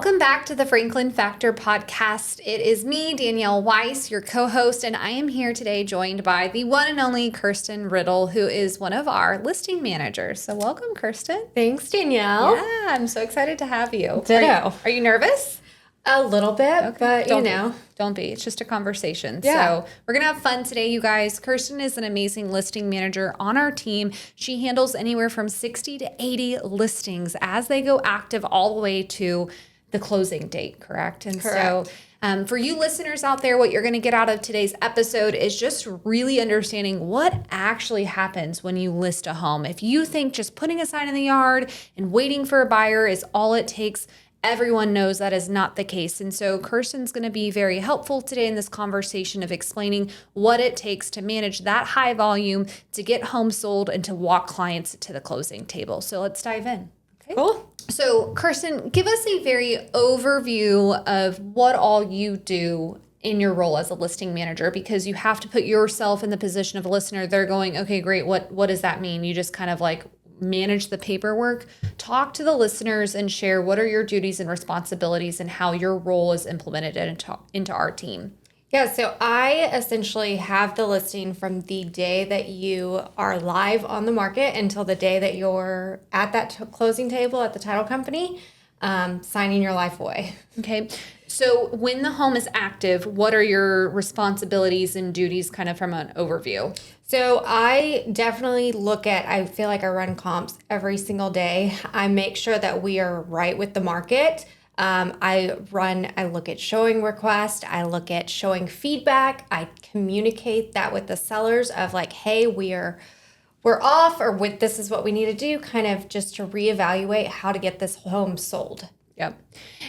Welcome back to the Franklin Factor podcast. It is me, Danielle Weiss, your co-host, and I am here today joined by the one and only Kirsten Riddle, who is one of our listing managers. So welcome, Kirsten. Thanks, Danielle. Yeah, I'm so excited to have you. Ditto. Are you nervous? A little bit, Okay. but Don't be. It's just a conversation. Yeah. So we're going to have fun today, you guys. Kirsten is an amazing listing manager on our team. She handles anywhere from 60 to 80 listings as they go active all the way to the closing date, correct? And Correct. so for you listeners out there, what you're going to get out of today's episode is just really understanding what actually happens when you list a home. If you think just putting a sign in the yard and waiting for a buyer is all it takes, everyone knows that is not the case. And so Kirsten's going to be very helpful today in this conversation of explaining what it takes to manage that high volume, to get homes sold, and to walk clients to the closing table. So let's dive in. Okay. Cool. So Kirsten, give us a very overview of what all you do in your role as a listing manager, because you have to put yourself in the position of a listener. They're going, okay, great. What does that mean? You just kind of like manage the paperwork. Talk to the listeners and share what are your duties and responsibilities and how your role is implemented into our team. Yeah, so I essentially have the listing from the day that you are live on the market until the day that you're at that closing table at the title company, signing your life away. Okay. So when the home is active, what are your responsibilities and duties kind of from an overview? So I definitely I feel like I run comps every single day. I make sure that we are right with the market. I look at showing requests. I look at showing feedback. I communicate that with the sellers of like, hey, we're off, or this is what we need to do, kind of just to reevaluate how to get this home sold. Yep.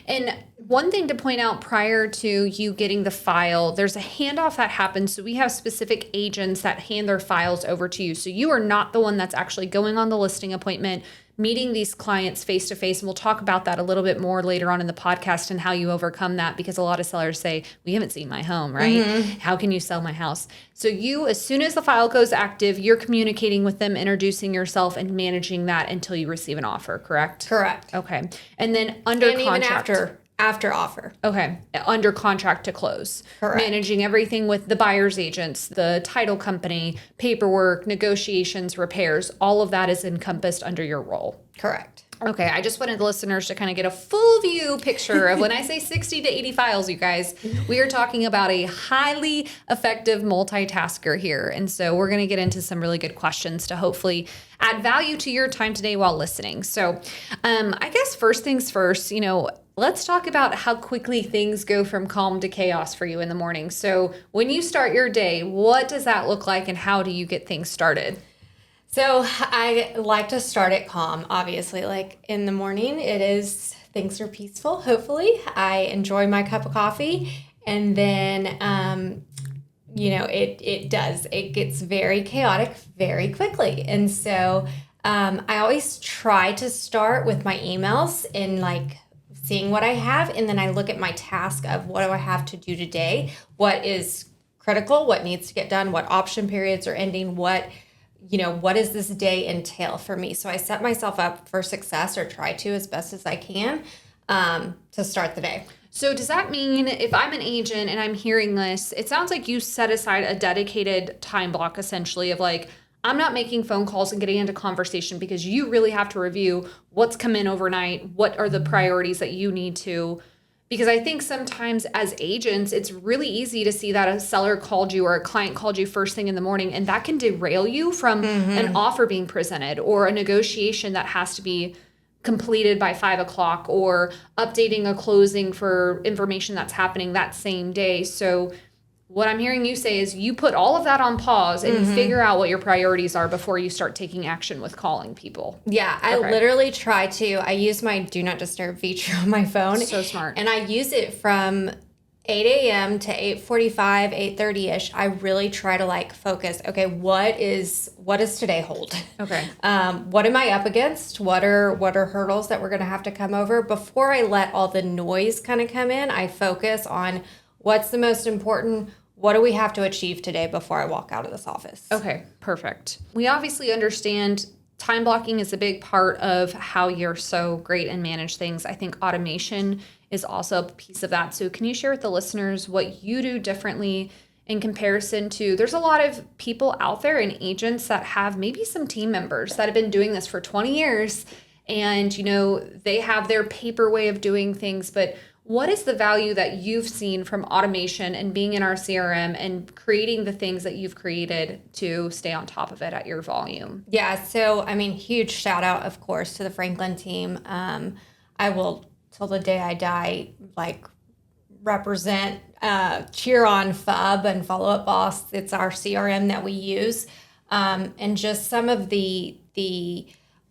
And one thing to point out prior to you getting the file, there's a handoff that happens. So we have specific agents that hand their files over to you. So you are not the one that's actually going on the listing appointment, meeting these clients face to face. And we'll talk about that a little bit more later on in the podcast and how you overcome that, because a lot of sellers say, we haven't seen my home, right? Mm-hmm. How can you sell my house? So you, as soon as the file goes active, you're communicating with them, introducing yourself and managing that until you receive an offer, correct? Correct. Okay. And then under contract. Even after offer. Okay. Under contract to close. Correct. Managing everything with the buyer's agents, the title company, paperwork, negotiations, repairs, all of that is encompassed under your role. Correct. Okay, I just wanted the listeners to kind of get a full view picture of when I say 60 to 80 files, you guys, we are talking about a highly effective multitasker here. And so we're going to get into some really good questions to hopefully add value to your time today while listening. So I guess first things first, let's talk about how quickly things go from calm to chaos for you in the morning. So when you start your day, what does that look like and how do you get things started? So I like to start it calm, obviously. Like in the morning, things are peaceful, hopefully. I enjoy my cup of coffee. And then, it gets very chaotic very quickly. And so I always try to start with my emails and like seeing what I have. And then I look at my task of what do I have to do today? What is critical? What needs to get done? What option periods are ending? What does this day entail for me? So I set myself up for success, or try to as best as I can, to start the day. So does that mean if I'm an agent and I'm hearing this, it sounds like you set aside a dedicated time block essentially of like, I'm not making phone calls and getting into conversation, because you really have to review what's come in overnight. What are the priorities that you need to? Because I think sometimes as agents, it's really easy to see that a seller called you or a client called you first thing in the morning, and that can derail you from an offer being presented or a negotiation that has to be completed by 5 o'clock, or updating a closing for information that's happening that same day. So what I'm hearing you say is you put all of that on pause and you figure out what your priorities are before you start taking action with calling people. Yeah, I literally I use my do not disturb feature on my phone. So smart. And I use it from 8 a.m. to 8:45, 8:30-ish. I really try to like focus. Okay, what is today hold? Okay. What am I up against? What are hurdles that we're going to have to come over? Before I let all the noise kind of come in, I focus on what's the most important. What do we have to achieve today before I walk out of this office? Okay, perfect. We obviously understand time blocking is a big part of how you're so great and manage things. I think automation is also a piece of that. So can you share with the listeners what you do differently in comparison to, there's a lot of people out there and agents that have maybe some team members that have been doing this for 20 years and, you know, they have their paper way of doing things, but what is the value that you've seen from automation and being in our CRM and creating the things that you've created to stay on top of it at your volume? Yeah. So, I mean, huge shout out, of course, to the Franklin team. I will, till the day I die, like represent, cheer on FUB and Follow Up Boss. It's our CRM that we use. And just some of the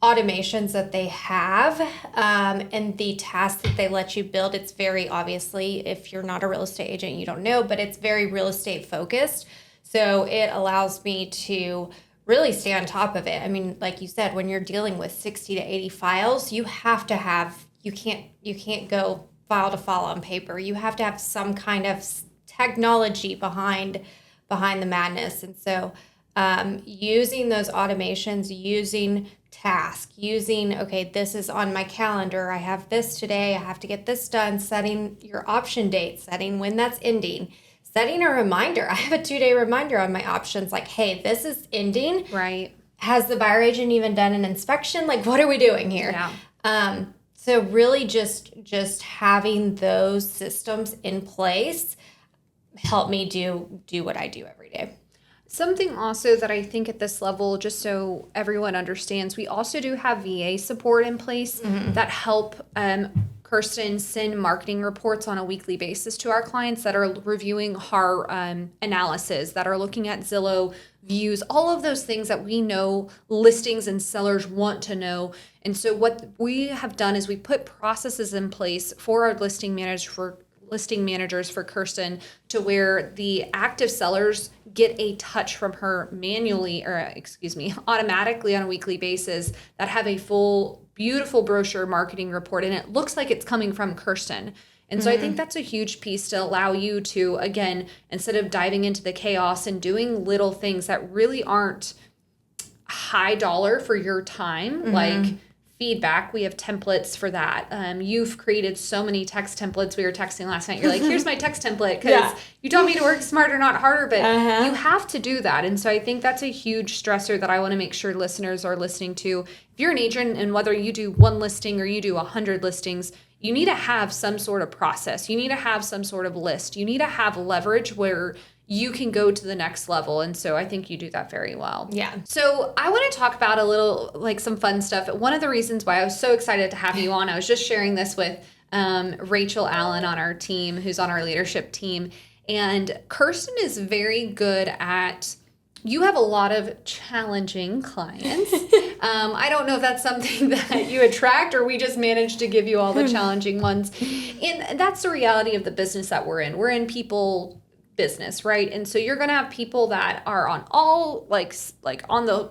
automations that they have, and the tasks that they let you build. It's very, obviously, if you're not a real estate agent, you don't know, but it's very real estate focused. So it allows me to really stay on top of it. I mean, like you said, when you're dealing with 60 to 80 files, you have to have, you can't go file to file on paper. You have to have some kind of technology behind the madness. And so using those automations, using task, using, okay, this is on my calendar, I have this today, I have to get this done, setting your option date, setting when that's ending, setting a reminder. I have a 2-day reminder on my options, like, hey, this is ending. Right. Has the buyer agent even done an inspection? Like, what are we doing here? Yeah. So really just having those systems in place help me do what I do every day. Something also that I think at this level, just so everyone understands, we also do have VA support in place that help Kirsten send marketing reports on a weekly basis to our clients that are reviewing HAR analysis, that are looking at Zillow views, all of those things that we know listings and sellers want to know. And so what we have done is we put processes in place for our listing managers for Kirsten to where the active sellers get a touch from her automatically on a weekly basis that have a full, beautiful brochure marketing report. And it looks like it's coming from Kirsten. And so I think that's a huge piece to allow you to, again, instead of diving into the chaos and doing little things that really aren't high dollar for your time, like feedback, we have templates for that. You've created so many text templates. We were texting last night. You're like, here's my text template because you told me to work smarter, not harder, but you have to do that. And so I think that's a huge stressor that I want to make sure listeners are listening to. If you're an agent and whether you do one listing or you do 100 listings, you need to have some sort of process. You need to have some sort of list. You need to have leverage where you can go to the next level. And so I think you do that very well. Yeah. So I want to talk about a little, like some fun stuff. One of the reasons why I was so excited to have you on, I was just sharing this with Rachel Allen on our team, who's on our leadership team. And Kirsten is very good at, you have a lot of challenging clients. I don't know if that's something that you attract or we just manage to give you all the challenging ones. And that's the reality of the business that we're in. We're in people business, right? And so you're going to have people that are on all like on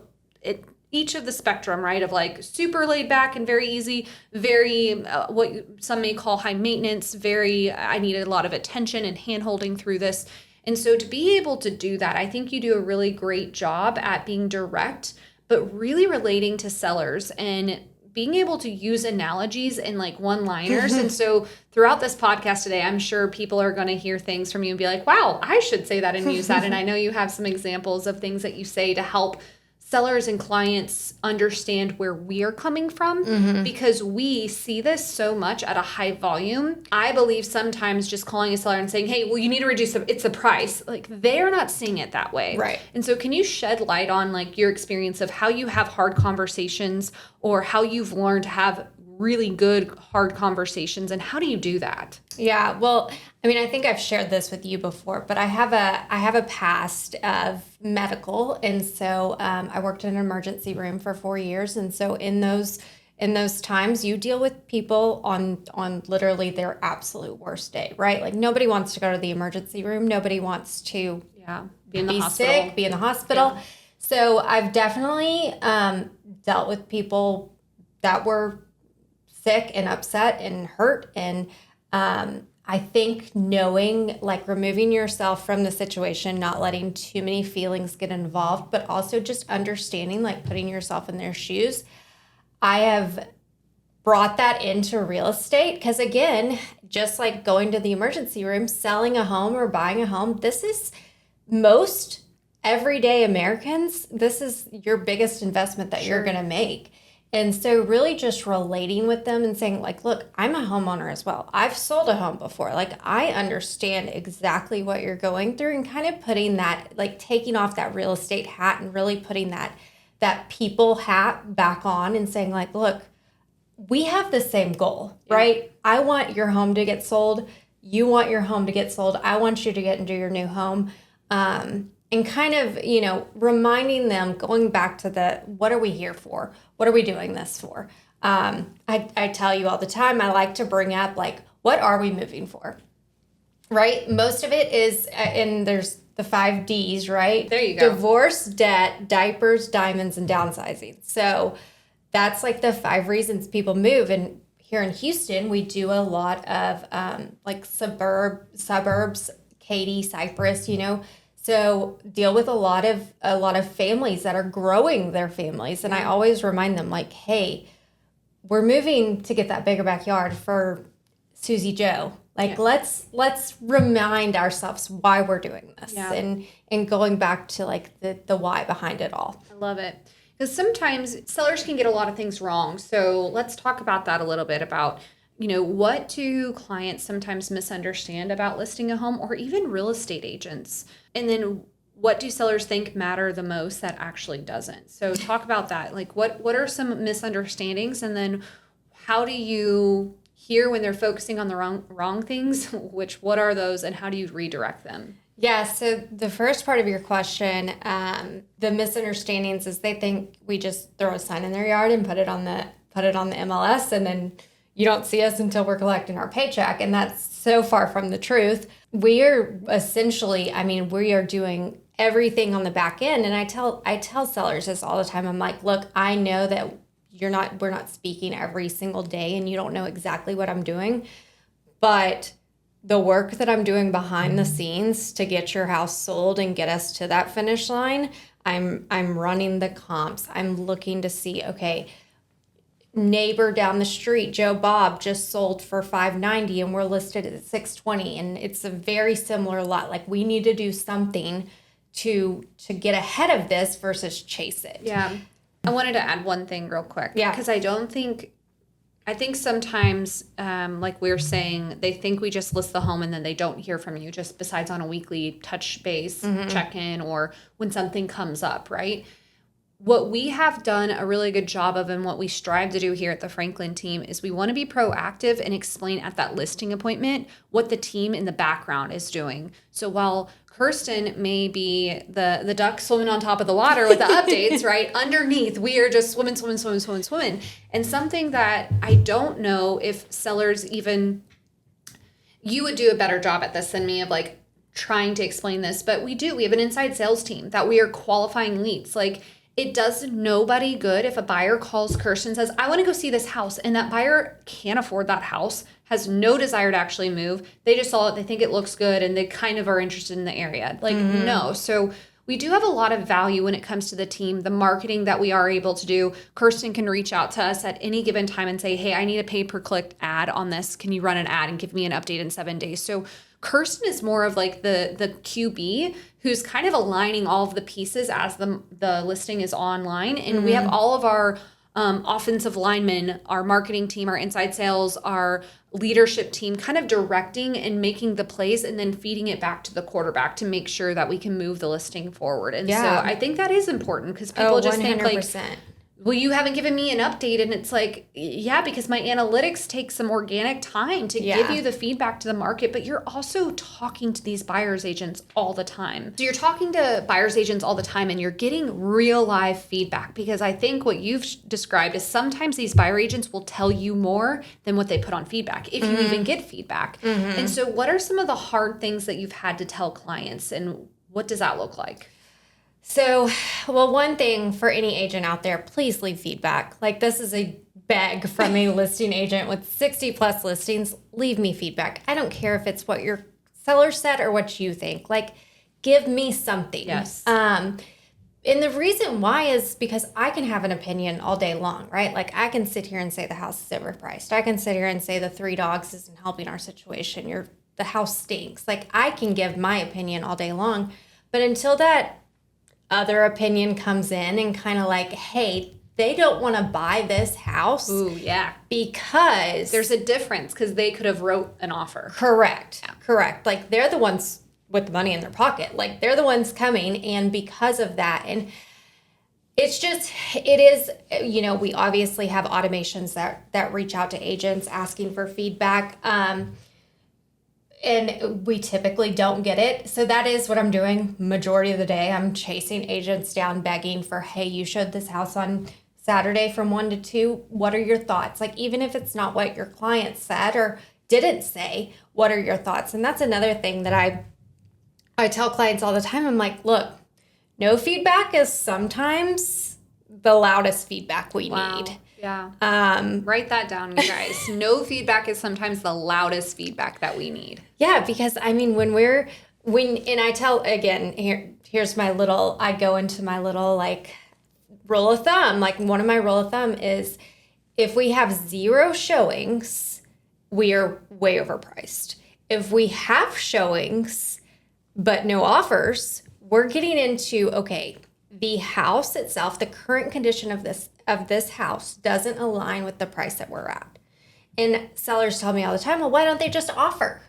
each of the spectrum, right? Of like super laid back and very easy, very what some may call high maintenance, very I needed a lot of attention and hand holding through this. And so to be able to do that, I think you do a really great job at being direct, but really relating to sellers and being able to use analogies and like one-liners. And so throughout this podcast today, I'm sure people are going to hear things from you and be like, wow, I should say that and use that. And I know you have some examples of things that you say to help sellers and clients understand where we are coming from because we see this so much at a high volume. I believe sometimes just calling a seller and saying, hey, well, you need to reduce it's the price. Like they're not seeing it that way. Right. And so can you shed light on like your experience of how you have hard conversations or how you've learned to have really good hard conversations and how do you do that? Yeah, well, I mean, I think I've shared this with you before, but I have a past of medical, and so I worked in an emergency room for 4 years, and so in those times, you deal with people on literally their absolute worst day, right? Like nobody wants to go to the emergency room, nobody wants to be in the be hospital. sick, be in the hospital. Yeah. So I've definitely dealt with people that were sick and upset and hurt, and I think knowing, like removing yourself from the situation, not letting too many feelings get involved, but also just understanding, like putting yourself in their shoes. I have brought that into real estate because, again, just like going to the emergency room, selling a home or buying a home, this is most everyday Americans, this is your biggest investment that you're going to make. And so really just relating with them and saying, like, look, I'm a homeowner as well. I've sold a home before. Like, I understand exactly what you're going through, and kind of putting that, like taking off that real estate hat and really putting that people hat back on and saying, like, look, we have the same goal, right? I want your home to get sold. You want your home to get sold. I want you to get into your new home. And kind of, you know, reminding them, going back to what are we here for? What are we doing this for? I tell you all the time, I like to bring up, like, what are we moving for? Right? Most of it is, and there's the 5 Ds, right? There you go. Divorce, debt, diapers, diamonds, and downsizing. So that's like the 5 reasons people move. And here in Houston, we do a lot of like suburbs, Katy, Cypress, you know. So deal with a lot of families that are growing their families. And I always remind them, like, hey, we're moving to get that bigger backyard for Susie Joe. Like, let's remind ourselves why we're doing this, and going back to like the why behind it all. I love it. Because sometimes sellers can get a lot of things wrong. So let's talk about that a little bit about, you know, what do clients sometimes misunderstand about listing a home, or even real estate agents? And then what do sellers think matter the most that actually doesn't? So talk about that. Like, what are some misunderstandings? And then how do you hear when they're focusing on the wrong things? What are those, and how do you redirect them? Yeah, so the first part of your question, the misunderstandings is they think we just throw a sign in their yard and put it on the MLS, and then you don't see us until we're collecting our paycheck. And that's so far from the truth. We are essentially, I mean, we are doing everything on the back end. And I tell sellers this all the time. I'm like, look, I know that we're not speaking every single day, and you don't know exactly what I'm doing, but the work that I'm doing behind the scenes to get your house sold and get us to that finish line, I'm running the comps. I'm looking to see, okay, neighbor down the street, Joe Bob, just sold for $590 and we're listed at $620, and it's a very similar lot. Like, we need to do something to get ahead of this versus chase it. Yeah. I wanted to add one thing real quick. Yeah. Because I think sometimes, like we were saying, they think we just list the home and then they don't hear from you, just besides on a weekly touch base, check-in, or when something comes up, right? What we have done a really good job of, and what we strive to do here at the Franklin team, is we want to be proactive and explain at that listing appointment what the team in the background is doing. So while Kirsten may be the duck swimming on top of the water with the updates, right? Underneath, we are just swimming. And something that I don't know if sellers even, you would do a better job at this than me of like trying to explain this, but we have an inside sales team that we are qualifying leads. Like, it does nobody good if a buyer calls Kirsten and says, I want to go see this house, and that buyer can't afford that house, has no desire to actually move. They just saw it, they think it looks good, and they kind of are interested in the area. Like, no. So we do have a lot of value when it comes to the team, the marketing that we are able to do. Kirsten can reach out to us at any given time and say, hey, I need a pay-per-click ad on this. Can you run an ad and give me an update in 7 days? So Kirsten is more of like the QB who's kind of aligning all of the pieces as the listing is online. And we have all of our offensive linemen, our marketing team, our inside sales, our leadership team kind of directing and making the plays, and then feeding it back to the quarterback to make sure that we can move the listing forward. And so I think that is important, because people just 100%. Think like, well, you haven't given me an update. And it's like, yeah, because my analytics take some organic time to give you the feedback to the market, but you're also talking to these buyer's agents all the time. So you're talking to buyer's agents all the time, and you're getting real live feedback, because I think what you've described is sometimes these buyer agents will tell you more than what they put on feedback, if you even get feedback. And so what are some of the hard things that you've had to tell clients, and what does that look like? So, well, one thing for any agent out there, please leave feedback. Like, this is a beg from a listing agent with 60 plus listings. Leave me feedback. I don't care if it's what your seller said or what you think. Like, give me something. Yes. And the reason why is because I can have an opinion all day long, right? Like, I can sit here and say the house is overpriced. I can sit here and say the 3 dogs isn't helping our situation. The house stinks. Like, I can give my opinion all day long. But until that other opinion comes in and kind of like, hey, they don't want to buy this house. Ooh, yeah. Because there's a difference because they could have wrote an offer. Correct. Yeah. Correct. Like, they're the ones with the money in their pocket. Like, they're the ones coming. And because of that, and it is, we obviously have automations that reach out to agents asking for feedback. And we typically don't get it. So that is what I'm doing majority of the day. I'm chasing agents down, begging for, hey, you showed this house on Saturday from 1 to 2. What are your thoughts? Like, even if it's not what your client said or didn't say, what are your thoughts? And that's another thing that I tell clients all the time. I'm like, look, no feedback is sometimes the loudest feedback we need. Yeah. Write that down, you guys. No feedback is sometimes the loudest feedback that we need. Yeah, because I mean, and I tell again, here's my little, I go into my little like rule of thumb. Like, one of my rule of thumb is if we have 0 showings, we are way overpriced. If we have showings, but no offers, we're getting into, okay, the house itself, the current condition of this house doesn't align with the price that we're at. And sellers tell me all the time, well, why don't they just offer?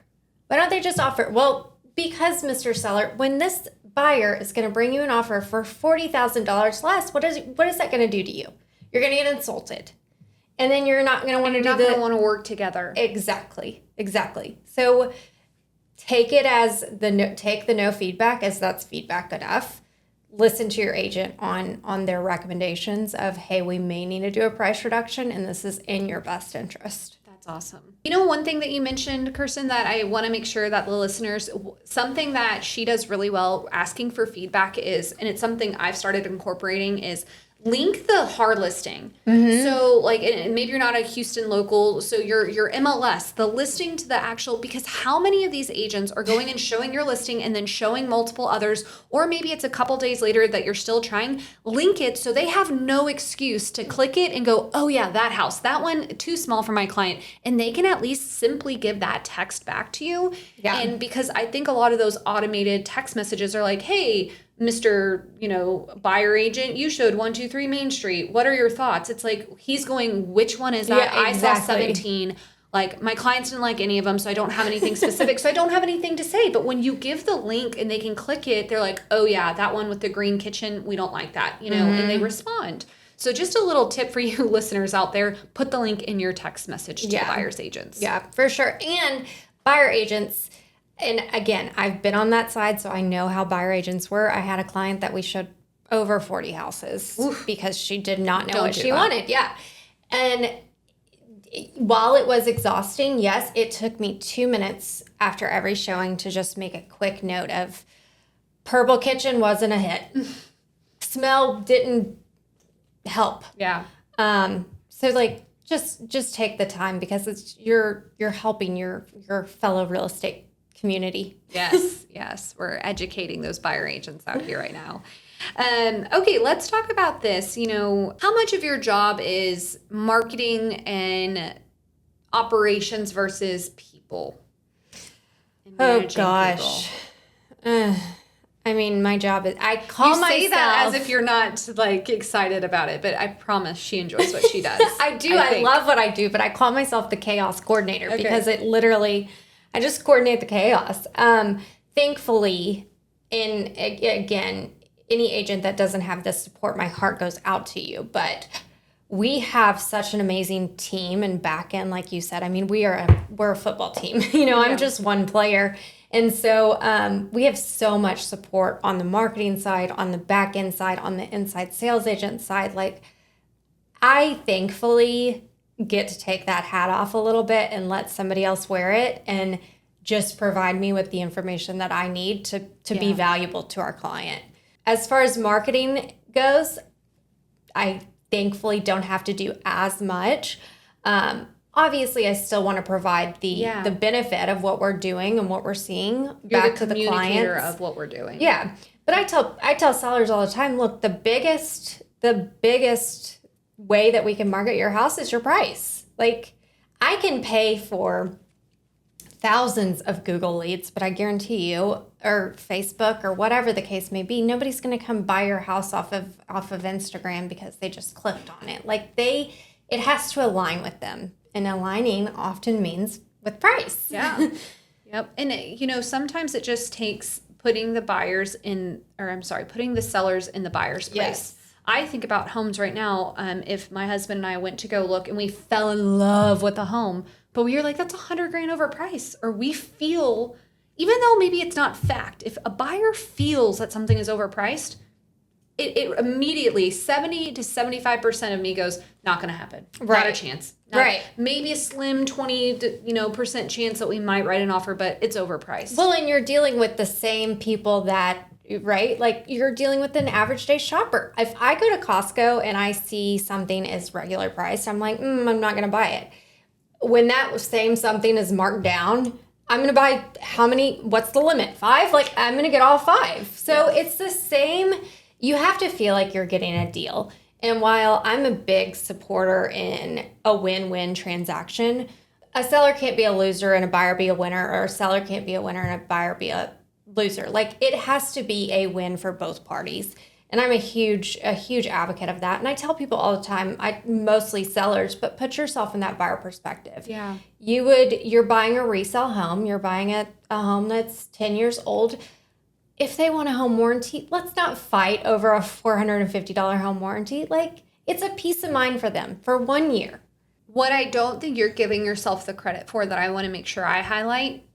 Why don't they just offer? Well, because, Mr. Seller, when this buyer is going to bring you an offer for $40,000 less, what is that going to do to you? You're going to get insulted. And then you're not going to want to work together. Exactly. So take the no feedback as that's feedback enough. Listen to your agent on their recommendations of, hey, we may need to do a price reduction, and this is in your best interest. That's awesome. One thing that you mentioned, Kirsten, that I want to make sure that the listeners, something that she does really well asking for feedback is, and it's something I've started incorporating, is link the hard listing. Mm-hmm. So like, and maybe you're not a Houston local, so your MLS, the listing to the actual, because how many of these agents are going and showing your listing and then showing multiple others, or maybe it's a couple days later that you're still trying, link it so they have no excuse to click it and go, oh yeah, that house, that one, too small for my client. And they can at least simply give that text back to you. Yeah. And because I think a lot of those automated text messages are like, hey, Mr. Buyer agent, you showed 123 Main Street. What are your thoughts? It's like, he's going, which one is that? Yeah, exactly. I saw 17. Like, my clients didn't like any of them, so I don't have anything specific. So I don't have anything to say. But when you give the link and they can click it, they're like, oh yeah, that one with the green kitchen, we don't like that, mm-hmm. and they respond. So just a little tip for you listeners out there, put the link in your text message to the buyer's agents. Yeah, for sure. And buyer agents, and again, I've been on that side, so I know how buyer agents were. I had a client that we showed over 40 houses. Oof. Because she did not know what she wanted. Yeah. And while it was exhausting, yes, it took me 2 minutes after every showing to just make a quick note of purple kitchen wasn't a hit. Smell didn't help. Yeah. So like just take the time, because you're helping your fellow real estate community. Yes. We're educating those buyer agents out here right now. Okay, let's talk about this. How much of your job is marketing and operations versus people? Oh gosh. I mean, my job is, I call myself. You say that as if you're not like excited about it, but I promise she enjoys what she does. I do. I love what I do, but I call myself the chaos coordinator because it literally, I just coordinate the chaos. Thankfully, again, any agent that doesn't have this support, my heart goes out to you. But we have such an amazing team and back end, like you said. I mean, we're a football team. I'm just one player. And so we have so much support on the marketing side, on the back end side, on the inside sales agent side. Like, I thankfully get to take that hat off a little bit and let somebody else wear it and just provide me with the information that I need to be valuable to our client. As far as marketing goes, I thankfully don't have to do as much. Obviously, I still want to provide the benefit of what we're doing and what we're seeing back to the communicator clients. of what we're doing. Yeah, but I tell sellers all the time, look, the biggest way that we can market your house is your price. Like, I can pay for thousands of Google leads, but I guarantee you, or Facebook or whatever the case may be, nobody's going to come buy your house off of Instagram because they just clicked on it. Like, it has to align with them. And aligning often means with price. Yeah. Yep. And sometimes it just takes putting the sellers in the buyer's place. Yes. I think about homes right now. If my husband and I went to go look and we fell in love with a home, but we were like, that's $100,000 overpriced. Or we feel, even though maybe it's not fact, if a buyer feels that something is overpriced, it immediately 70 to 75% of me goes, not going to happen. Right. Not a chance. Right. Maybe a slim 20% chance that we might write an offer, but it's overpriced. Well, and you're dealing with the same people right? Like, you're dealing with an average day shopper. If I go to Costco and I see something is regular priced, I'm like, I'm not going to buy it. When that same something is marked down, I'm going to buy what's the limit? 5? Like, I'm going to get all 5. So It's the same. You have to feel like you're getting a deal. And while I'm a big supporter in a win-win transaction, a seller can't be a loser and a buyer be a winner, or a seller can't be a winner and a buyer be a loser. Like, it has to be a win for both parties. And I'm a huge advocate of that. And I tell people all the time, mostly sellers, but put yourself in that buyer perspective. Yeah. You're buying a resale home. You're buying a home that's 10 years old. If they want a home warranty, let's not fight over a $450 home warranty. Like, it's a peace of mind for them for 1 year. What I don't think you're giving yourself the credit for that I want to make sure I highlight,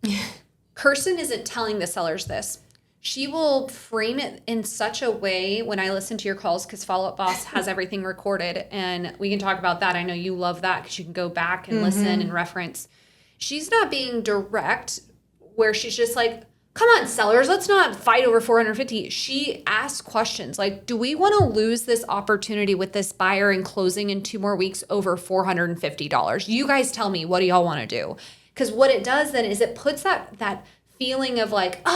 Kirsten isn't telling the sellers this. She will frame it in such a way when I listen to your calls, because Follow Up Boss has everything recorded, and we can talk about that. I know you love that because you can go back and listen and reference. She's not being direct where she's just like, come on, sellers, let's not fight over $450. She asks questions like, do we want to lose this opportunity with this buyer in closing in 2 more weeks over $450? You guys tell me, what do y'all want to do? Because what it does then is it puts that feeling of like,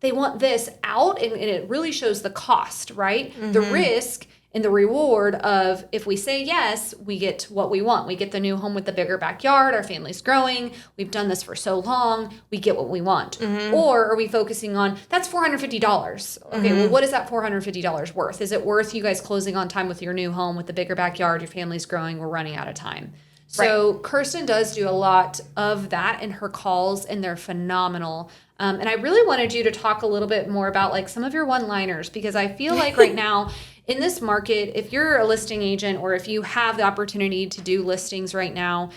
they want this out, and it really shows the cost, right? Mm-hmm. The risk and the reward of, if we say yes, we get what we want. We get the new home with the bigger backyard. Our family's growing. We've done this for so long. We get what we want. Mm-hmm. Or are we focusing on, that's $450. Okay, well, what is that $450 worth? Is it worth you guys closing on time with your new home with the bigger backyard? Your family's growing. We're running out of time. So Kirsten does do a lot of that in her calls, and they're phenomenal. And I really wanted you to talk a little bit more about like some of your one-liners, because I feel like right now in this market, if you're a listing agent or if you have the opportunity to do listings right now,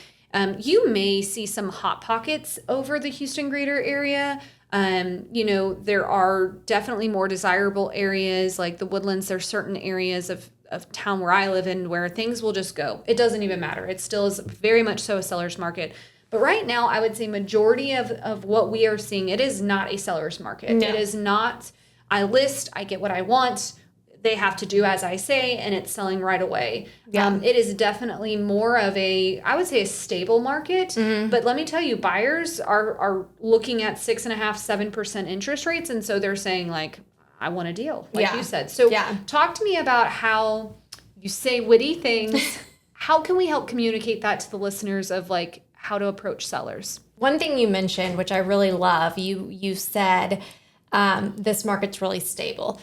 you may see some hot pockets over the Houston greater area. There are definitely more desirable areas like the Woodlands. There's certain areas of town where I live in where things will just go. It doesn't even matter. It still is very much so a seller's market. But right now, I would say majority of what we are seeing, it is not a seller's market. No. It is not, I list, I get what I want. They have to do as I say, and it's selling right away. Yeah. It is definitely more of I would say a stable market. Mm-hmm. But let me tell you, buyers are looking at 6.5%, 7% interest rates. And so they're saying like, I want a deal, like you said. So talk to me about how you say witty things. How can we help communicate that to the listeners of like how to approach sellers? One thing you mentioned, which I really love, you said this market's really stable.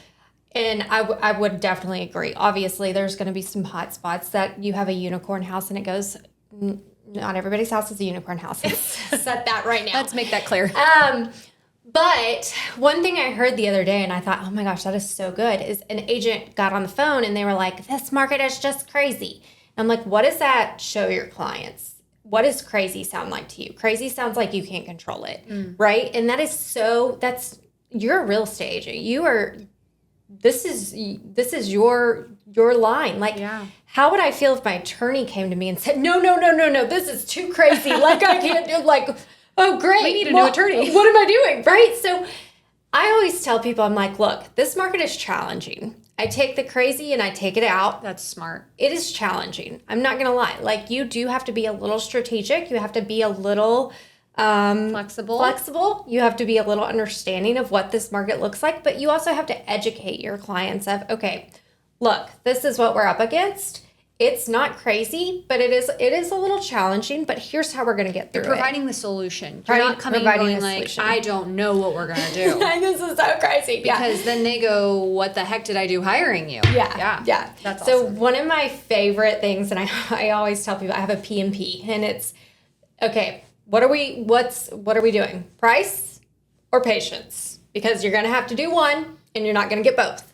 And I would definitely agree. Obviously, there's going to be some hot spots that you have a unicorn house and it goes, not everybody's house is a unicorn house. Let's set that right now. Let's make that clear. But one thing I heard the other day, and I thought, oh my gosh, that is so good, is an agent got on the phone and they were like, this market is just crazy. And I'm like, what does that show your clients? What does crazy sound like to you? Crazy sounds like you can't control it, right? And you're a real estate agent. This is your line. Like, how would I feel if my attorney came to me and said, no, this is too crazy. Like, I can't do, like, oh, great. We need a new attorney. What am I doing? Right? So I always tell people, I'm like, look, this market is challenging. I take the crazy and I take it out. That's smart. It is challenging. I'm not going to lie. Like, you do have to be a little strategic. You have to be a little flexible. You have to be a little understanding of what this market looks like, but you also have to educate your clients of, okay, look, this is what we're up against. It's not crazy, but it is a little challenging, but here's how we're going to get through Providing the solution. You're not coming and going like, solution. I don't know what we're going to do. This is so crazy. Because then they go, what the heck did I do hiring you? Yeah. That's so awesome. One of my favorite things, and I always tell people I have a P&P, and it's, okay, what are we doing? Price or patience? Because you're going to have to do one and you're not going to get both.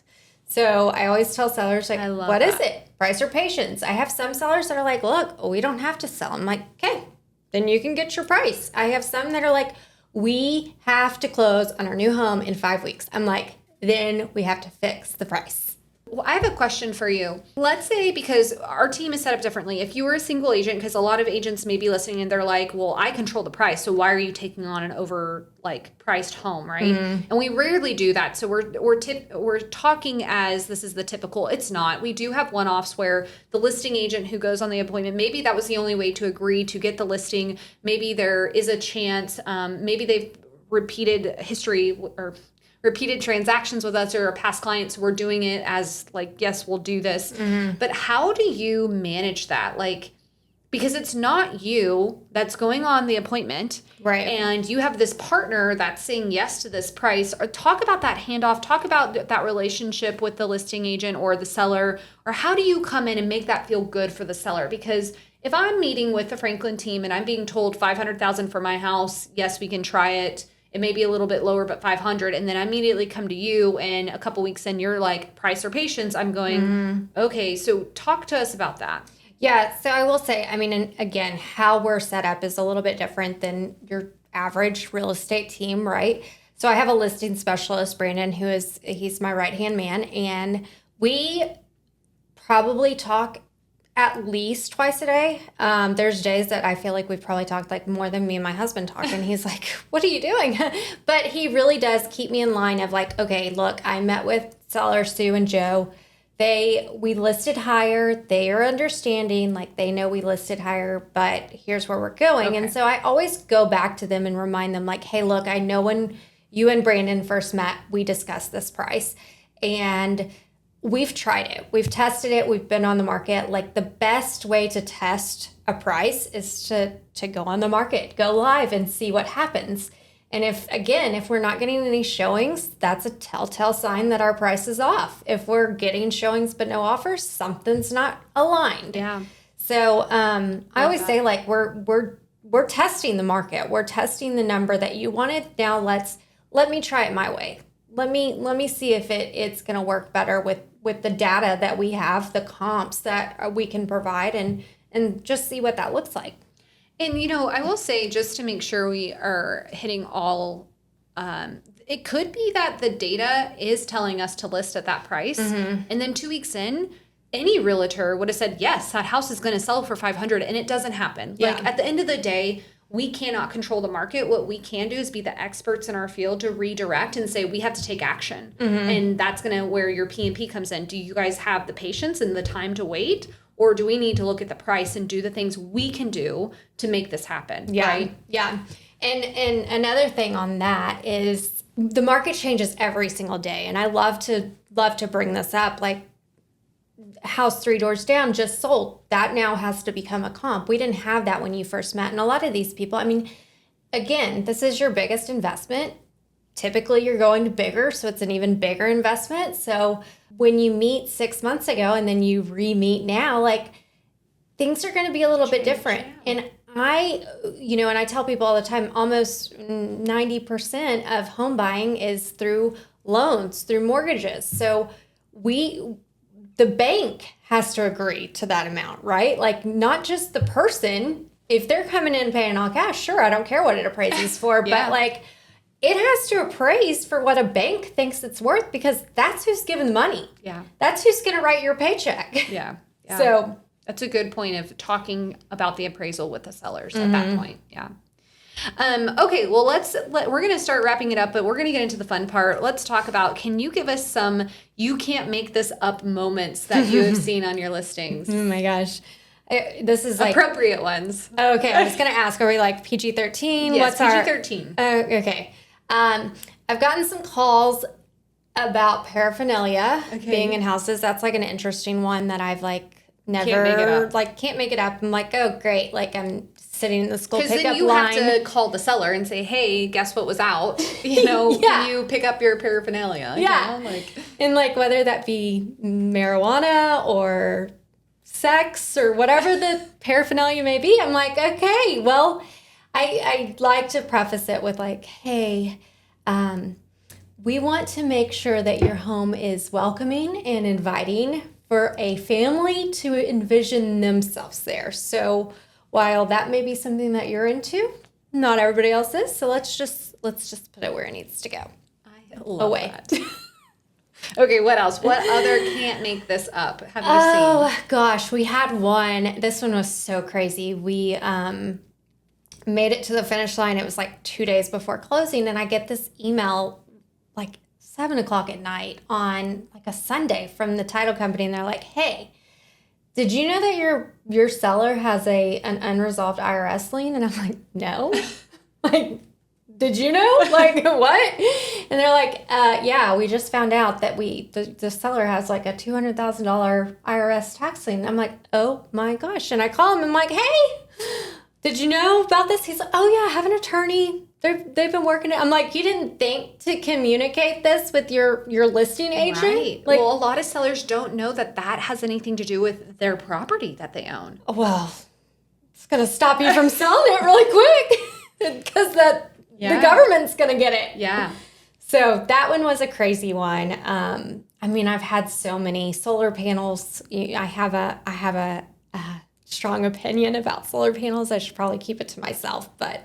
So I always tell sellers, like, what is it? Price or patience? I have some sellers that are like, look, we don't have to sell. I'm like, okay, then you can get your price. I have some that are like, we have to close on our new home in 5 weeks. I'm like, then we have to fix the price. Well, I have a question for you. Let's say, because our team is set up differently, if you were a single agent, because a lot of agents may be listening and they're like, well, I control the price, so why are you taking on an priced home, right? Mm-hmm. And we rarely do that. So we're talking as this is the typical. It's not. We do have one-offs where the listing agent who goes on the appointment, maybe that was the only way to agree to get the listing. Maybe there is a chance. Maybe they've repeated history or repeated transactions with us or past clients. We're doing it as like, yes, we'll do this. Mm-hmm. But how do you manage that? Like, because it's not you that's going on the appointment. Right. And you have this partner that's saying yes to this price. Or talk about that handoff. Talk about that relationship with the listing agent or the seller. Or how do you come in and make that feel good for the seller? Because if I'm meeting with the Franklin team and I'm being told $500,000 for my house, yes, we can try it. It may be a little bit lower, but 500. And then I immediately come to you and a couple weeks in, you're like, price or patience. I'm going, okay, so talk to us about that. Yeah, so I will say, I mean, and again, how we're set up is a little bit different than your average real estate team, right? So I have a listing specialist, Brandon, he's my right-hand man, and we probably talk at least twice a day. There's days that I feel like we've probably talked like more than me and my husband talk, and he's like, what are you doing? But he really does keep me in line of like, okay, look, I met with seller Sue and Joe. We listed higher. They are understanding, like they know we listed higher, but here's where we're going. Okay. And so I always go back to them and remind them like, hey, look, I know when you and Brandon first met, we discussed this price, and we've tried it. We've tested it. We've been on the market. Like the best way to test a price is to go on the market, go live and see what happens. And if we're not getting any showings, that's a telltale sign that our price is off. If we're getting showings but no offers, something's not aligned. Yeah. So I always say like we're testing the market. We're testing the number that you wanted. Now let me try it my way. Let me see if it's going to work better with the data that we have, the comps that we can provide, and just see what that looks like. And, I will say, just to make sure we are hitting all, it could be that the data is telling us to list at that price. Mm-hmm. And then 2 weeks in, any realtor would have said, yes, that house is going to sell for $500, and it doesn't happen. Yeah. Like at the end of the day, we cannot control the market. What we can do is be the experts in our field to redirect and say, we have to take action. Mm-hmm. And that's where your P&P comes in. Do you guys have the patience and the time to wait? Or do we need to look at the price and do the things we can do to make this happen? Yeah. Right? Yeah. And another thing on that is the market changes every single day. And I love to bring this up. Like house 3 doors down just sold. That now has to become a comp. We didn't have that when you first met. And a lot of these people, I mean, again, this is your biggest investment. Typically you're going to bigger, so it's an even bigger investment. So when you meet 6 months ago and then you re-meet now, like things are going to be a little bit different. Yeah. And I tell people all the time, almost 90% of home buying is through loans, through mortgages. So the bank has to agree to that amount, right? Like not just the person. If they're coming in and paying all cash, sure, I don't care what it appraises for, yeah. But like it has to appraise for what a bank thinks it's worth because that's who's giving the money. Yeah. That's who's going to write your paycheck. Yeah. So that's a good point of talking about the appraisal with the sellers at that point. Yeah. Okay, well, we're going to start wrapping it up, but we're going to get into the fun part. Let's talk about, can you give us some you can't make this up moments that you have seen on your listings? Oh my gosh. This is like appropriate ones. Okay, I was going to ask, are we like PG-13? Yes, PG-13. Okay. I've gotten some calls about paraphernalia being in houses. That's like an interesting one that I've like never can't make it up. I'm like, oh great, like I'm sitting in the school pickup line. Because then you have to call the seller and say, hey, guess what was out? Can you pick up your paraphernalia? Yeah. And like whether that be marijuana or sex or whatever the paraphernalia may be, I'm like, okay, well, I like to preface it with like, hey, we want to make sure that your home is welcoming and inviting for a family to envision themselves there. So while that may be something that you're into, not everybody else is. So let's just put it where it needs to go. I love that. Okay, what else? What other can't make this up have you seen? Oh gosh, we had one. This one was so crazy. We made it to the finish line. It was like 2 days before closing, and I get this email like 7:00 at night on like a Sunday from the title company, and they're like, "Hey, did you know that your seller has an unresolved IRS lien?" And I'm like, "No." Like, did you know? Like, what? And they're like, yeah, we just found out that the seller has like a $200,000 IRS tax lien. I'm like, oh my gosh. And I call him. I'm like, hey, did you know about this? He's like, oh yeah, I have an attorney. They've been working it. I'm like, you didn't think to communicate this with your listing agent? Right. Like, well, a lot of sellers don't know that has anything to do with their property that they own. Well, it's going to stop you from selling it really quick because the government's going to get it. Yeah. So that one was a crazy one. I mean, I've had so many solar panels. I have a strong opinion about solar panels. I should probably keep it to myself, but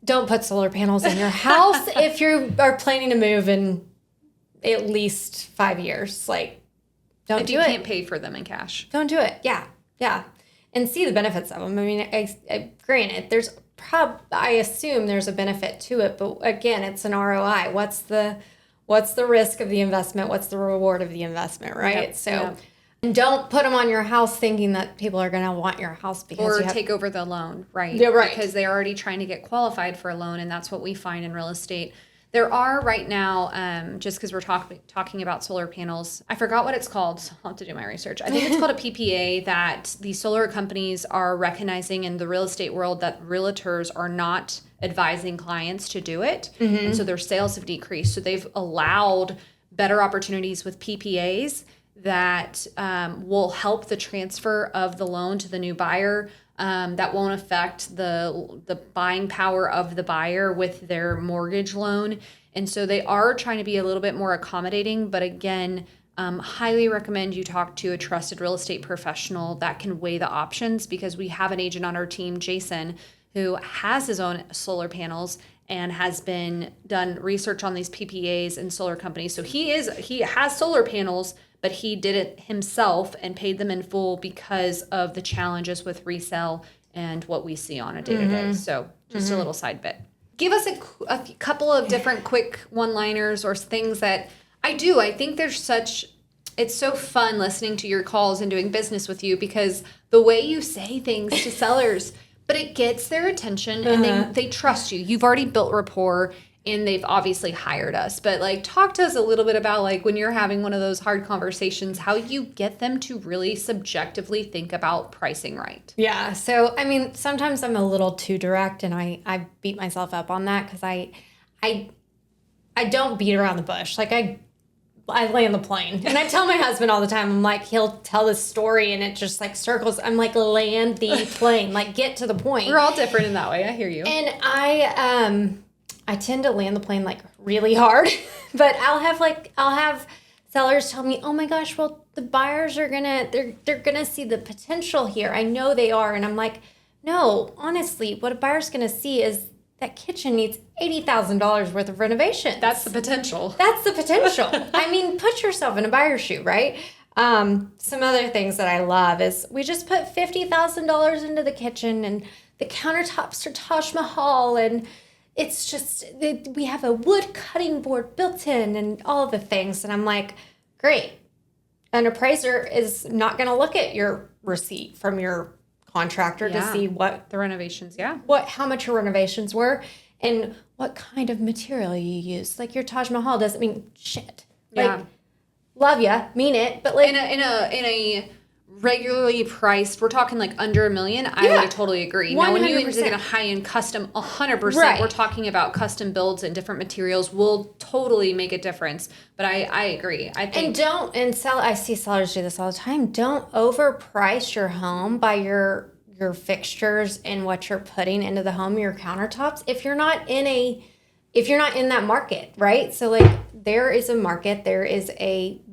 don't put solar panels in your house if you are planning to move in at least 5 years. Like, don't do it. If you can't pay for them in cash. Don't do it. Yeah. Yeah. And see the benefits of them. I mean, granted, I assume there's a benefit to it, but again, it's an ROI. What's the risk of the investment? What's the reward of the investment, right? Yep. So Yep. Don't put them on your house thinking that people are going to want your house because take over the loan, right? Yeah, right. Because they're already trying to get qualified for a loan, and that's what we find in real estate. There are right now, just because we're talking about solar panels, I forgot what it's called, so I'll have to do my research. I think it's called a PPA that the solar companies are recognizing in the real estate world that realtors are not advising clients to do it. Mm-hmm. And so their sales have decreased. So they've allowed better opportunities with PPAs that will help the transfer of the loan to the new buyer. That won't affect the buying power of the buyer with their mortgage loan. And so they are trying to be a little bit more accommodating. But again, highly recommend you talk to a trusted real estate professional that can weigh the options, because we have an agent on our team, Jason, who has his own solar panels and has done research on these PPAs and solar companies. So he has solar panels, but he did it himself and paid them in full because of the challenges with resale and what we see on a day-to-day. Mm-hmm. So just a little side bit. Give us a couple of different quick one-liners or things that I think it's so fun listening to your calls and doing business with you, because the way you say things to sellers, but it gets their attention and they trust you. You've already built rapport. And they've obviously hired us. But like, talk to us a little bit about like when you're having one of those hard conversations, how you get them to really subjectively think about pricing right. Yeah. So, I mean, sometimes I'm a little too direct, and I beat myself up on that because I don't beat around the bush. Like I land the plane. And I tell my husband all the time, I'm like, he'll tell this story and it just like circles. I'm like, land the plane, like get to the point. We're all different in that way. I hear you. And I tend to land the plane like really hard, but I'll have sellers tell me, "Oh my gosh, well the buyers are they're gonna see the potential here. I know they are." And I'm like, "No, honestly, what a buyer's gonna see is that kitchen needs $80,000 worth of renovation. That's the potential. That's the potential. I mean, put yourself in a buyer's shoe, right?" Some other things that I love is we just put $50,000 into the kitchen, and the countertops are Taj Mahal, and it's just, we have a wood cutting board built in and all of the things. And I'm like, great. An appraiser is not going to look at your receipt from your contractor to see what the renovations, how much your renovations were and what kind of material you use. Like, your Taj Mahal doesn't mean shit. Like, love ya, mean it, but like in a regularly priced, we're talking like under $1 million, I would totally agree. 100%. Now, when you get a high-end custom, 100%, we're talking about custom builds and different materials will totally make a difference. But I agree. I think I see sellers do this all the time. Don't overprice your home by your fixtures and what you're putting into the home, your countertops, if you're not in that market, right? So like, there is a market, there is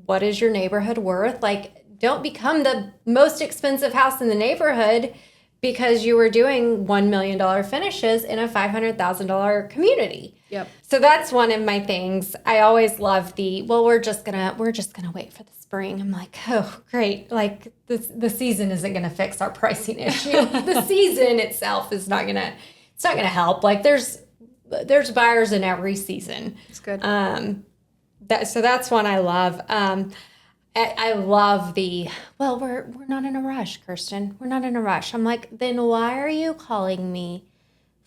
what is your neighborhood worth? Like, don't become the most expensive house in the neighborhood because you were doing $1 million finishes in a $500,000 community. Yep. So that's one of my things. I always love we're just gonna wait for the spring. I'm like, oh, great. Like, the season isn't gonna fix our pricing issue. The season itself is not gonna help. Like, there's buyers in every season. It's good. So that's one I love. I love we're not in a rush, Kirsten. We're not in a rush. I'm like, then why are you calling me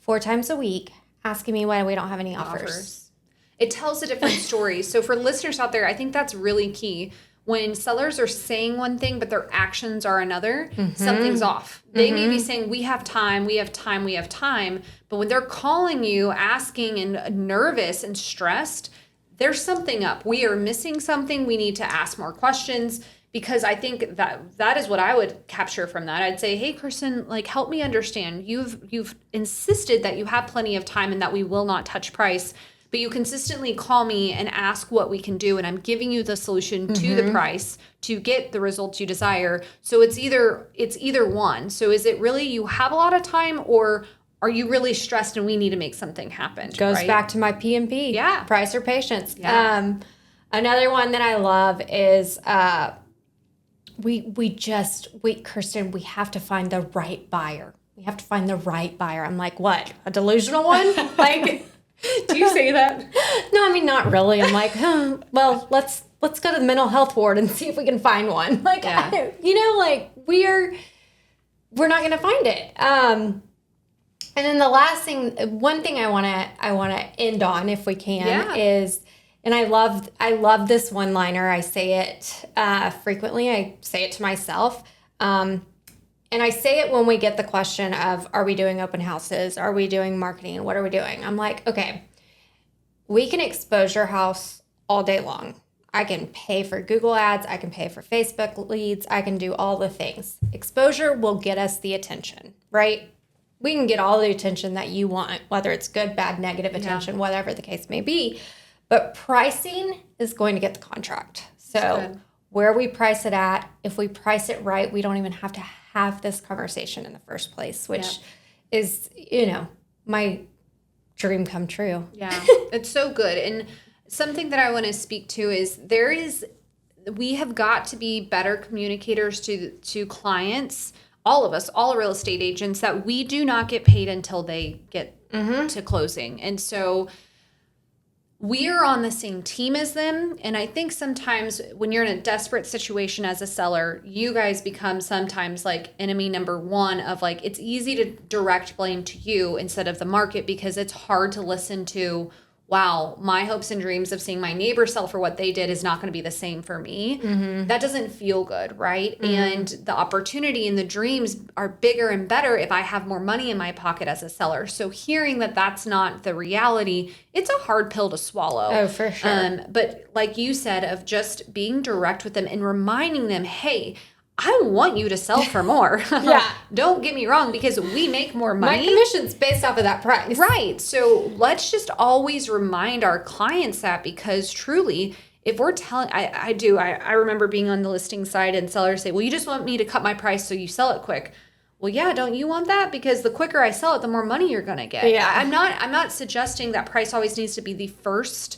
4 times a week asking me why we don't have any offers? It tells a different story. So for listeners out there, I think that's really key. When sellers are saying one thing, but their actions are another, something's off. They may be saying, we have time. But when they're calling you, asking and nervous and stressed, there's something up. We are missing something. We need to ask more questions, because I think that is what I would capture from that. I'd say, hey, Kirsten, like, help me understand. You've insisted that you have plenty of time and that we will not touch price, but you consistently call me and ask what we can do, and I'm giving you the solution to the price to get the results you desire. So it's either one. So is it really you have a lot of time, or are you really stressed and we need to make something happen? Goes back to my P&P. Yeah. Price or patience. Yeah. Another one that I love is Kirsten, we have to find the right buyer. We have to find the right buyer. I'm like, what? A delusional one? Like, do you say that? No, I mean, not really. I'm like, well, let's go to the mental health ward and see if we can find one. Like, like we're not going to find it. And then the last thing, one thing I want to end on, if we can, is, and I love this one-liner. I say it frequently. I say it to myself. And I say it when we get the question of, are we doing open houses? Are we doing marketing? What are we doing? I'm like, okay, we can expose your house all day long. I can pay for Google ads. I can pay for Facebook leads. I can do all the things. Exposure will get us the attention, right? We can get all the attention that you want, whether it's good, bad, negative attention, whatever the case may be. But pricing is going to get the contract. So where we price it at, if we price it right, we don't even have to have this conversation in the first place, which is, my dream come true. Yeah, it's so good. And something that I want to speak to is we have got to be better communicators to clients, all of us, all real estate agents, that we do not get paid until they get to closing. And so we are on the same team as them. And I think sometimes when you're in a desperate situation as a seller, you guys become sometimes like enemy number one of like, it's easy to direct blame to you instead of the market, because it's hard to listen to, wow, my hopes and dreams of seeing my neighbor sell for what they did is not going to be the same for me. That doesn't feel good, right? And the opportunity and the dreams are bigger and better if I have more money in my pocket as a seller. So hearing that that's not the reality, it's a hard pill to swallow. Oh, for sure. But like you said, of just being direct with them and reminding them, hey, I want you to sell for more. Don't get me wrong, because we make more money. My commission's based off of that price. Right. So let's just always remind our clients that, because truly, if we're telling, I remember being on the listing side and sellers say, well, you just want me to cut my price so you sell it quick. Well, yeah, don't you want that? Because the quicker I sell it, the more money you're going to get. Yeah. I'm not suggesting that price always needs to be the first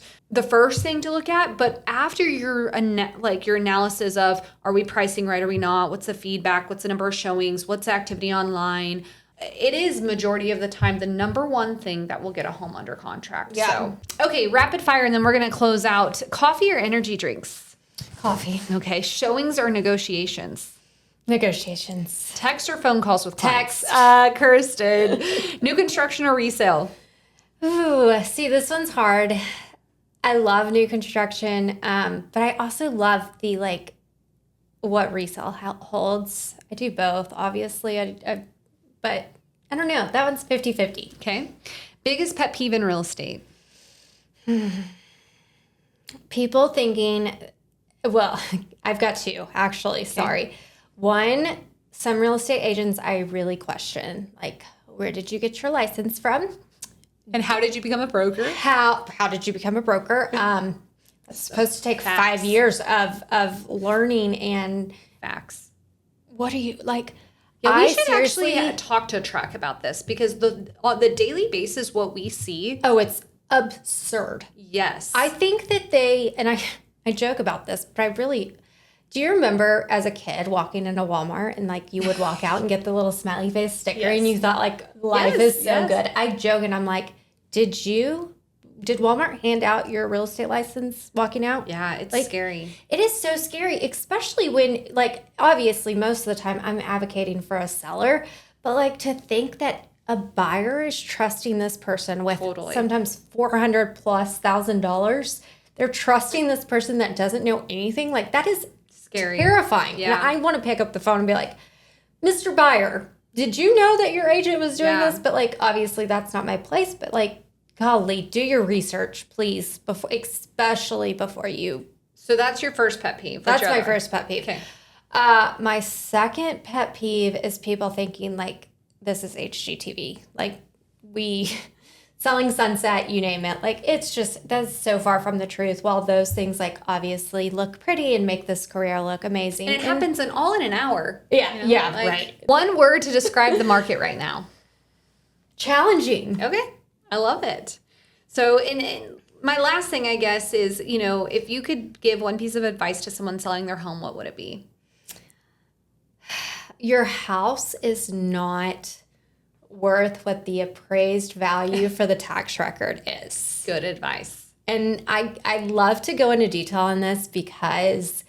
thing to look at, but after your analysis of, are we pricing right, are we not? What's the feedback? What's the number of showings? What's the activity online? it is majority of the time the number one thing that will get a home under contract. Yeah. So, okay, rapid fire, and then we're going to close out. Coffee or energy drinks? Coffee. Okay, showings or negotiations? Negotiations. Text or phone calls with clients? Text. Kirsten. New construction or resale? Ooh, see, this one's hard. I love new construction, but I also love the like what resale holds. I do both, obviously. But I don't know. That one's 50-50. Okay. Biggest pet peeve in real estate? People thinking, well, I've got two, actually. Sorry. One, some real estate agents I really question. Like, where did you get your license from? And how did you become a broker? How did you become a broker? It's supposed to take Facts. 5 years of learning and Facts. what are you like? Yeah, we I should seriously actually talk to Trek about this because on the daily basis, what we see. Oh, it's absurd. Yes. I think that I joke about this, but I really do you remember as a kid walking into Walmart and like you would walk out and get the little smiley face sticker Yes. and you thought like life Yes, is so yes. good. I joke and I'm like, did Walmart hand out your real estate license walking out? Yeah, it's Like, scary. It is so scary, especially when, like, obviously, most of the time I'm advocating for a seller, but like to think that a buyer is trusting this person with Totally. sometimes $400,000+. They're trusting this person that doesn't know anything. Like, that is Scary. terrifying. Yeah. And I want to pick up the phone and be like, Mr. Buyer, did you know that your agent was doing Yeah. this? But like, obviously, that's not my place. But like, golly, do your research, please, especially before you. So that's your first pet peeve. That's my first pet peeve. Okay. My second pet peeve is people thinking like this is HGTV, like we selling sunset, you name it. Like it's just that's so far from the truth. While those things like obviously look pretty and make this career look amazing, And it happens all in an hour. Yeah, You know, yeah, like, right. One word to describe the market right now. Challenging. Okay. I love it. So in my last thing, I guess, is, if you could give one piece of advice to someone selling their home, what would it be? Your house is not worth what the appraised value for the tax record is. Good advice. And I love to go into detail on this because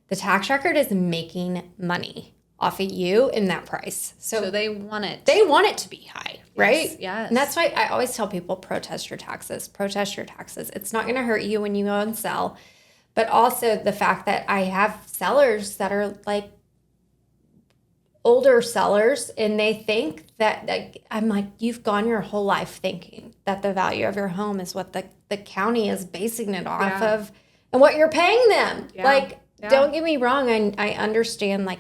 the tax record is making money off of you in that price. So they want it. They want it to be high, right? Yes. And that's why I always tell people protest your taxes. Protest your taxes. It's not going to hurt you when you go and sell. But also the fact that I have sellers that are like older sellers and they think that like, I'm like, you've gone your whole life thinking that the value of your home is what the county is basing it off Yeah. of and what you're paying them. Yeah. Like, Yeah. don't get me wrong. I understand like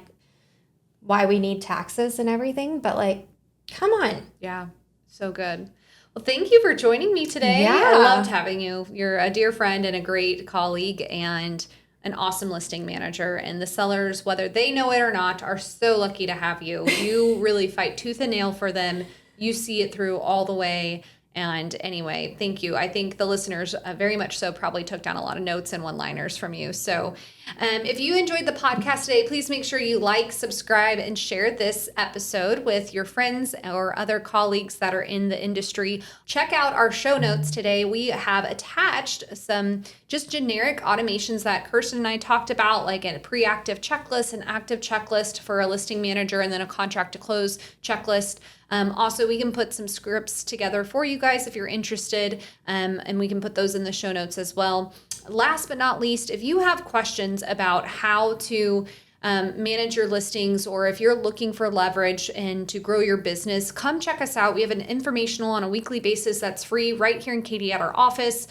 why we need taxes and everything, but like, come on. Yeah. So good. Well, thank you for joining me today. Yeah. I loved having you. You're a dear friend and a great colleague and an awesome listing manager. And the sellers, whether they know it or not, are so lucky to have you. You really fight tooth and nail for them. You see it through all the way. And anyway, thank you. I think the listeners very much so probably took down a lot of notes and one-liners from you. So if you enjoyed the podcast today, please make sure you like, subscribe, and share this episode with your friends or other colleagues that are in the industry. Check out our show notes today. We have attached some just generic automations that Kirsten and I talked about, like a pre-active checklist, an active checklist for a listing manager, and then a contract to close checklist. Also, we can put some scripts together for you guys if you're interested, and we can put those in the show notes as well. Last but not least, if you have questions about how to manage your listings, or if you're looking for leverage and to grow your business, come check us out. We have an informational on a weekly basis that's free right here in Katy at our office.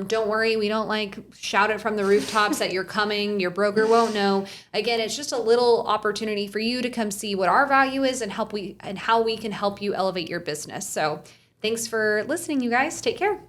Don't worry, we don't like shout it from the rooftops that you're coming. Your broker won't know. Again, it's just a little opportunity for you to come see what our value is and how we can help you elevate your business. So thanks for listening, you guys. Take care.